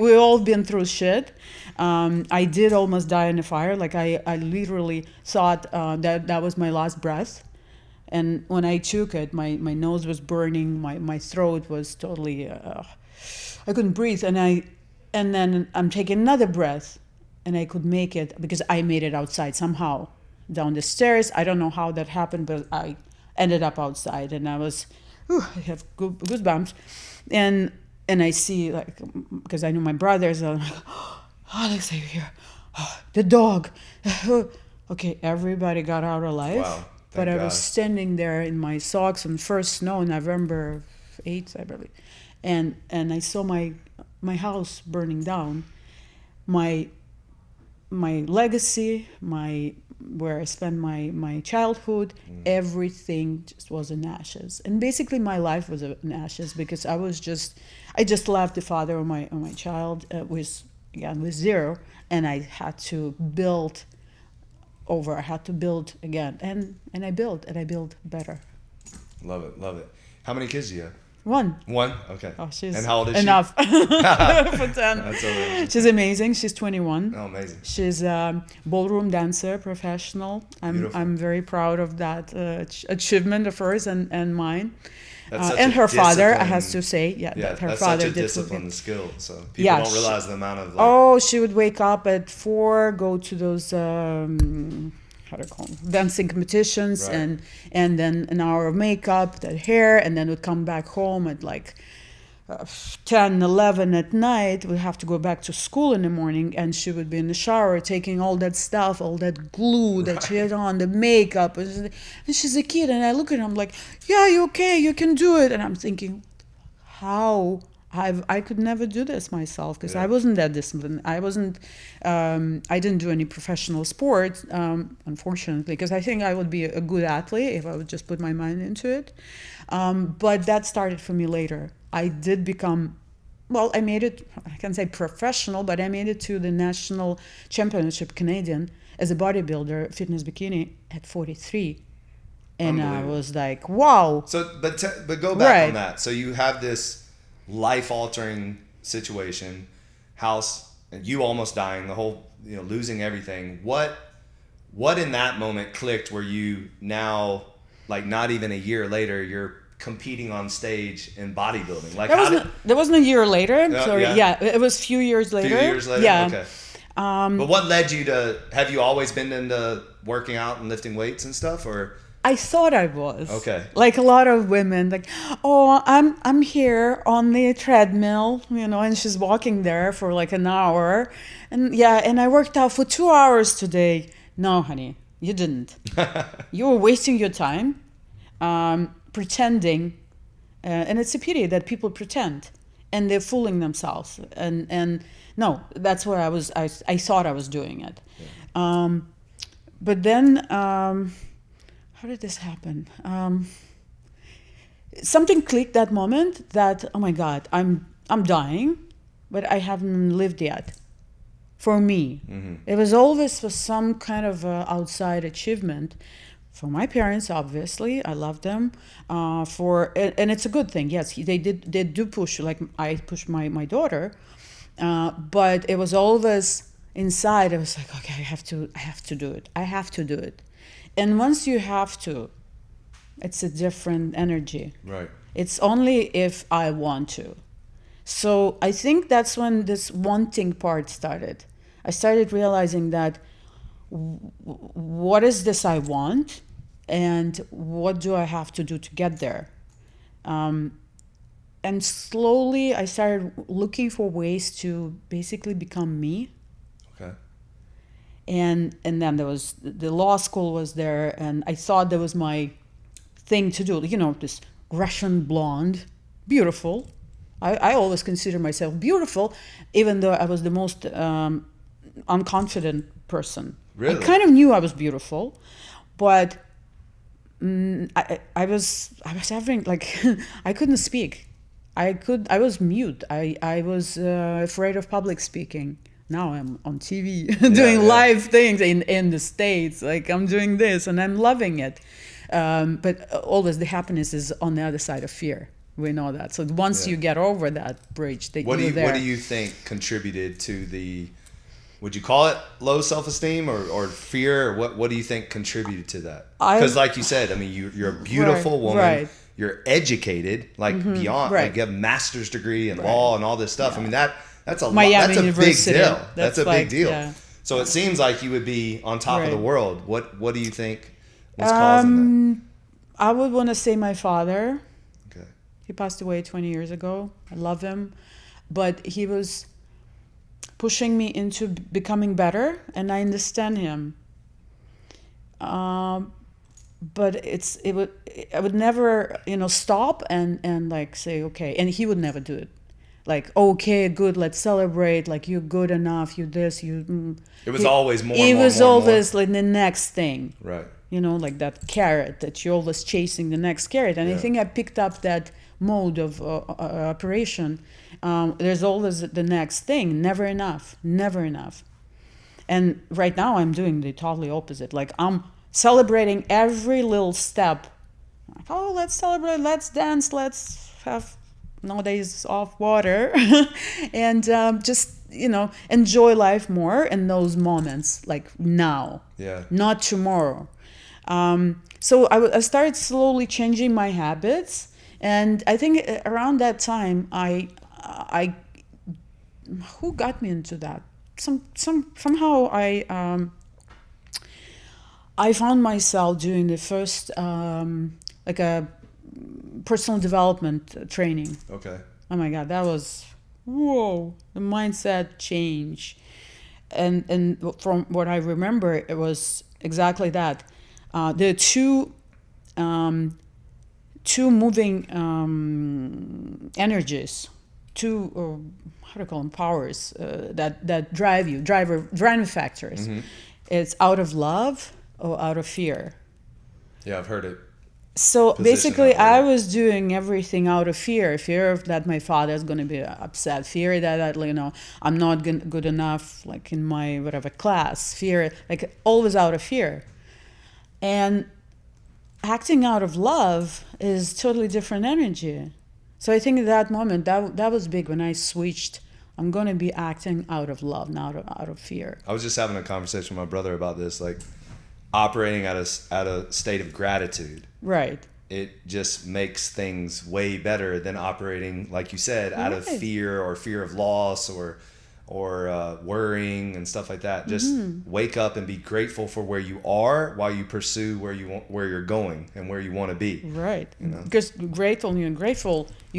we all been through shit. I did almost die in a fire. Like I literally thought that was my last breath. And when I took it, my nose was burning. My throat was totally, I couldn't breathe. And then I'm taking another breath, and I could make it because I made it outside somehow down the stairs. I don't know how that happened, but I ended up outside, and I have goosebumps. And I see, like, because I know my brothers are like, oh, Alex, are you here? Oh, the dog. Okay, everybody got out alive. Wow. But I was standing there in my socks on first snow, November 8th, I believe. And I saw my house burning down. My legacy, where I spent my childhood, everything just was in ashes. And basically my life was in ashes because I just left the father of my child with zero, and I had to build over. I had to build again, and I built better. Love it. How many kids do you have? One. Okay. Oh, she's and how old is enough she? for 10. That's amazing. She's amazing. She's 21. Oh, amazing. She's a ballroom dancer, professional. I'm very proud of that achievement of hers and mine. And her father, I have to say, that her that's father such a did disciplined skill. So people don't realize the amount of she would wake up at 4, go to those how do you call them, dancing competitions, right. and then an hour of makeup, that hair, and then would come back home at like 10, 11 at night. We have to go back to school in the morning, and she would be in the shower taking all that stuff, all that glue that she had on, the makeup, and she's a kid, and I look at her, I'm like, yeah, you okay, you can do it. And I'm thinking, how I could never do this myself because I wasn't that disciplined. I didn't do any professional sport, unfortunately, because I think I would be a good athlete if I would just put my mind into it. But that started for me later. I did become, I made it, I can say professional, but I made it to the national championship Canadian as a bodybuilder, fitness bikini at 43. And I was like, wow. So, but go back on that. So you have this life-altering situation, house, and you almost dying, the whole, losing everything. What in that moment clicked where you now, like not even a year later, you're competing on stage in bodybuilding? Like that wasn't a year later. It was a few years later. Yeah. Okay. But what led you to? Have you always been into working out and lifting weights and stuff, or? I thought I was. Okay. Like a lot of women, like, oh, I'm here on the treadmill, and she's walking there for like an hour, and I worked out for 2 hours today. No, honey, you didn't. You were wasting your time, pretending, and it's a pity that people pretend, and they're fooling themselves. And no, that's where I was. I thought I was doing it, but then. How did this happen? Something clicked that moment that, oh my God, I'm dying, but I haven't lived yet. For me, it was always for some kind of outside achievement. For my parents, obviously, I love them. And it's a good thing. Yes, they do push. Like I pushed my daughter, but it was always inside. I was like, okay, I have to do it. I have to do it. And once you have to, it's a different energy. Right. It's only if I want to. So I think that's when this wanting part started. I started realizing that what is this I want, and what do I have to do to get there? And slowly I started looking for ways to basically become me. Okay. And then there was the law school was there, and I thought that was my thing to do. This Russian blonde, beautiful. I always consider myself beautiful, even though I was the most unconfident person. Really? I kind of knew I was beautiful, but I was having like I couldn't speak. I was mute. I was afraid of public speaking. Now I'm on TV doing live things in the States. Like I'm doing this and I'm loving it. But always the happiness is on the other side of fear. We know that. So once you get over that bridge, that what you're there. What do you think contributed to the? Would you call it low self-esteem or fear? Or what do you think contributed to that? Because like you said, I mean, you're a beautiful woman. Right. You're educated, like beyond, Right. like you have a master's degree in law and all this stuff. Yeah. I mean, that's a Miami that's a University. big deal. That's a like, big deal. yeah. So it seems like you would be on top of the Right. world. What do you think was causing I would want to say my father. that? Okay. He passed away 20 years ago. I love him. But he was pushing me into becoming better, and I understand him. But I would never, stop and like say, okay. And he would never do it. Like, okay, good, let's celebrate. Like, you're good enough. You this, you. It was always more. It more, was more, always more. like the next thing. Right. Like that carrot that you're always chasing the next carrot. And I think I picked up that mode of operation. There's always the next thing. Never enough. Never enough. And right now I'm doing the totally opposite. Like, I'm celebrating every little step. Like, oh, let's celebrate. Let's dance. Let's have nowadays off water. And just, enjoy life more in those moments. Like now. Yeah. Not tomorrow. So I started slowly changing my habits, and I think around that time, who got me into that? Somehow I found myself doing the first like a personal development training. Okay. Oh my God, that was the mindset change, and from what I remember, it was exactly that. There are two moving energies, how do you call them, powers that drive you, driving factors. Mm-hmm. It's out of love or out of fear. Yeah, I've heard it. So basically, I was doing everything out of fear of that my father is going to be upset, fear that I'm not good enough, like in my whatever class, fear, like always out of fear. And acting out of love is totally different energy. So I think at that moment, that was big when I switched. I'm going to be acting out of love, not out of fear. I was just having a conversation with my brother about this, like operating at a state of gratitude. Right. It just makes things way better than operating, like you said, out of fear or fear of loss or worrying and stuff like that. Just wake up and be grateful for where you are while you pursue where you're going and where you want to be. Right. Because grateful, you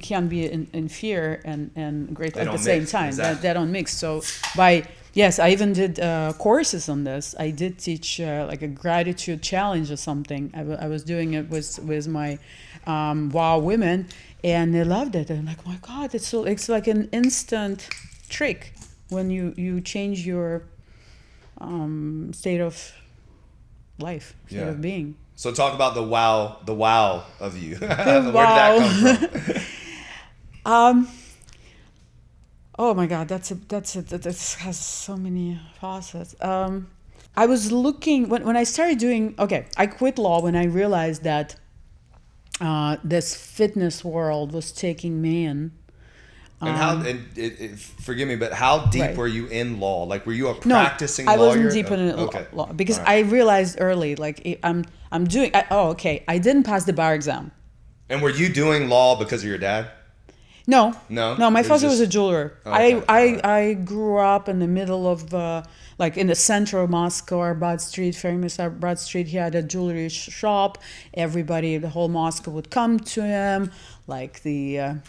can't be in fear and grateful at the same time. Exactly. They don't mix. So yes, I even did courses on this. I did teach like a gratitude challenge or something. I was doing it with my WOW women, and they loved it. And I'm like, my God, it's like an instant trick. When you change your state of life, state of being. So talk about the wow of you. Where did that come from? Oh my God, that has so many facets. I was looking when I started doing. Okay, I quit law when I realized that this fitness world was taking me in. And forgive me, but how deep were you in law? Like, were you a practicing lawyer? I wasn't deep in law because I realized early, like, I'm doing. I didn't pass the bar exam. And were you doing law because of your dad? No. My father was a jeweler. Okay. I grew up in the middle of, like in the center of Moscow, Arbat Street, famous Arbat Street. He had a jewelry shop. Everybody, the whole Moscow would come to him, like the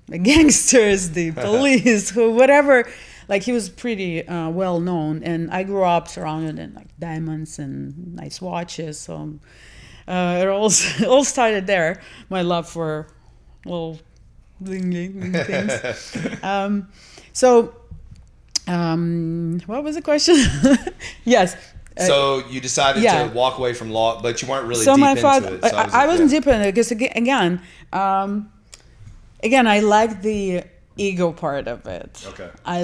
gangsters, the police, whatever. Like, he was pretty well known, and I grew up surrounded in like diamonds and nice watches. So it all started there. My love for little bling things. What was the question? Yes. So you decided to walk away from law, but you weren't really deep into it. So I wasn't deep in it because Again, I liked the ego part of it. Okay. I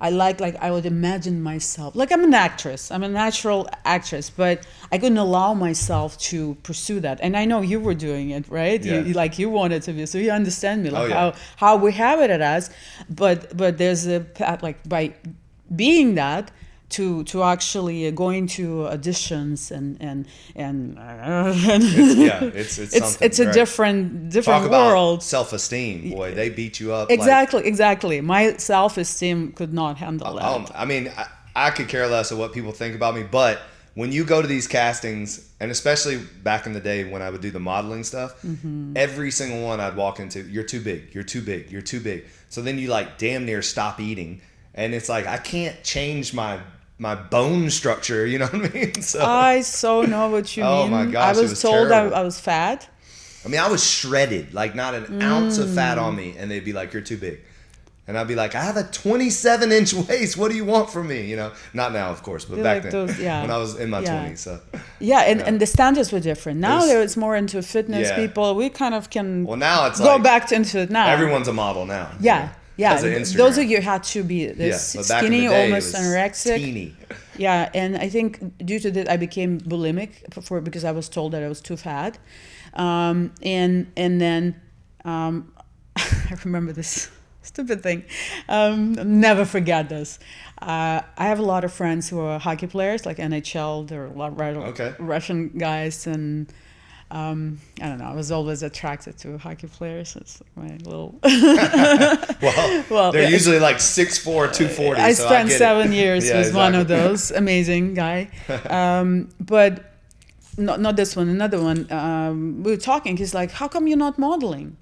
I would imagine myself, like I'm an actress, I'm a natural actress, but I couldn't allow myself to pursue that. And I know you were doing it, right? Yeah. You wanted to be, so you understand me, like yeah. how we have it at us, but there's a path, like by being that, to actually going to auditions and it's a right. different Talk world. about self-esteem, boy, they beat you up. Exactly. My self-esteem could not handle that. I mean, I could care less of what people think about me, but when you go to these castings, and especially back in the day when I would do the modeling stuff, every single one I'd walk into, you're too big, you're too big, you're too big. So then you like damn near stop eating, and it's like I can't change my bone structure, you know what I mean? So I so know what you mean. Oh my gosh, I was told I was fat. I mean, I was shredded, like not an ounce of fat on me, and they'd be like, "You're too big," and I'd be like, "I have a 27-inch waist. What do you want from me?" You know, not now, of course, but They're back like then, those, yeah. when I was in my Yeah. 20s. So and the standards were different. Now it's more into fitness Yeah. people. We kind of can now it's go like back into it now. everyone's a model now. Yeah. Because of Instagram. Those of you had to be But this back in skinny, the day, almost it was anorexic. teeny. Yeah, and I think due to that I became bulimic because I was told that I was too fat, and then I remember this stupid thing. Never forget this. I have a lot of friends who are hockey players, like NHL. There are a lot of Russian guys, and I don't know. I was always attracted to hockey players. It's my little. well, they're usually like 6'4", 240. I so spent I 7 years with exactly. one of those amazing guy, but not this one. Another one. We were talking. He's like, "How come you're not modeling?"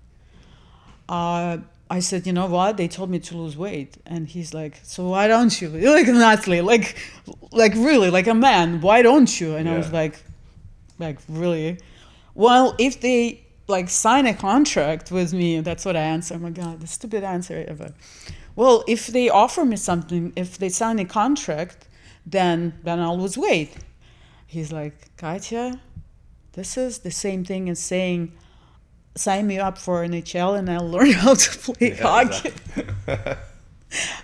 I said, "You know what? They told me to lose weight." And he's like, "So why don't you?" Like an athlete, like really, like a man. Why don't you? And I was like really. Well, if they like sign a contract with me, that's what I answer. Oh my God, the stupid answer ever. Well, if they offer me something, if they sign a contract, then I'll lose weight. He's like, "Katia, this is the same thing as saying, sign me up for NHL and I'll learn how to play hockey." Exactly.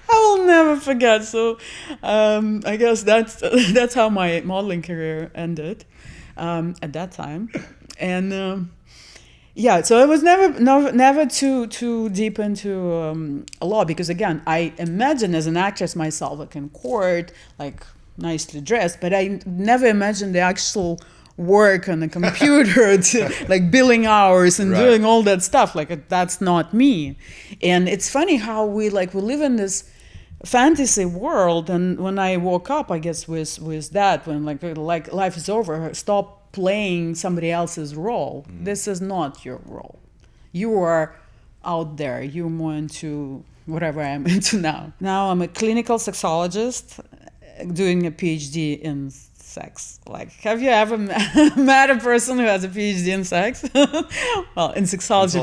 I will never forget. So I guess that's how my modeling career ended at that time. And so I was never too deep into a law, because again, I imagine as an actress myself, like in court, like nicely dressed, but I never imagined the actual work on the computer to like billing hours and doing all that stuff. Like that's not me. And it's funny how we live in this fantasy world, and when I woke up, I guess with that, when like life is over, stop playing somebody else's role. This is not your role. You are out there. You're more into whatever I'm into now. Now I'm a clinical sexologist doing a PhD in sex. Like, have you ever met a person who has a PhD in sex? Well, in sexology,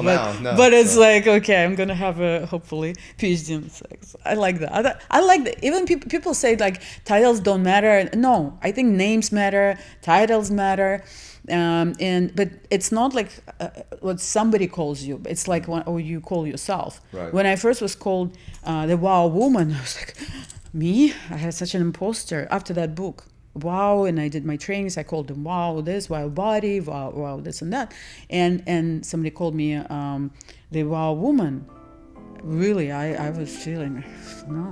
but it's like, okay, I'm gonna have a hopefully PhD in sex. I like that. I like that. Even people say like titles don't matter. No, I think names matter, titles matter, but it's not like what somebody calls you. It's like what you call yourself. Right. When I first was called the Wow Woman, I was like, me? I had such an imposter after that book. Wow, and I did my trainings. I called them wow this, wow body, wow this and that, and somebody called me the Wow Woman. Really, I was feeling, no,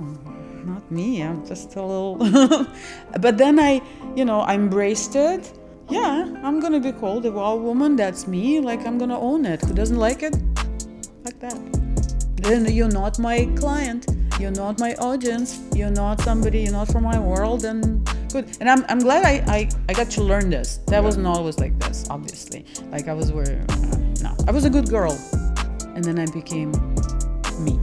not me. I'm just a little. But then I embraced it. Yeah, I'm gonna be called the Wow Woman. That's me. Like I'm gonna own it. Who doesn't like it? Like that. Then you're not my client. You're not my audience. You're not somebody. You're not from my world. And good. And I'm glad I got to learn this. That wasn't always like this, obviously. Like I was I was a good girl, and then I became me.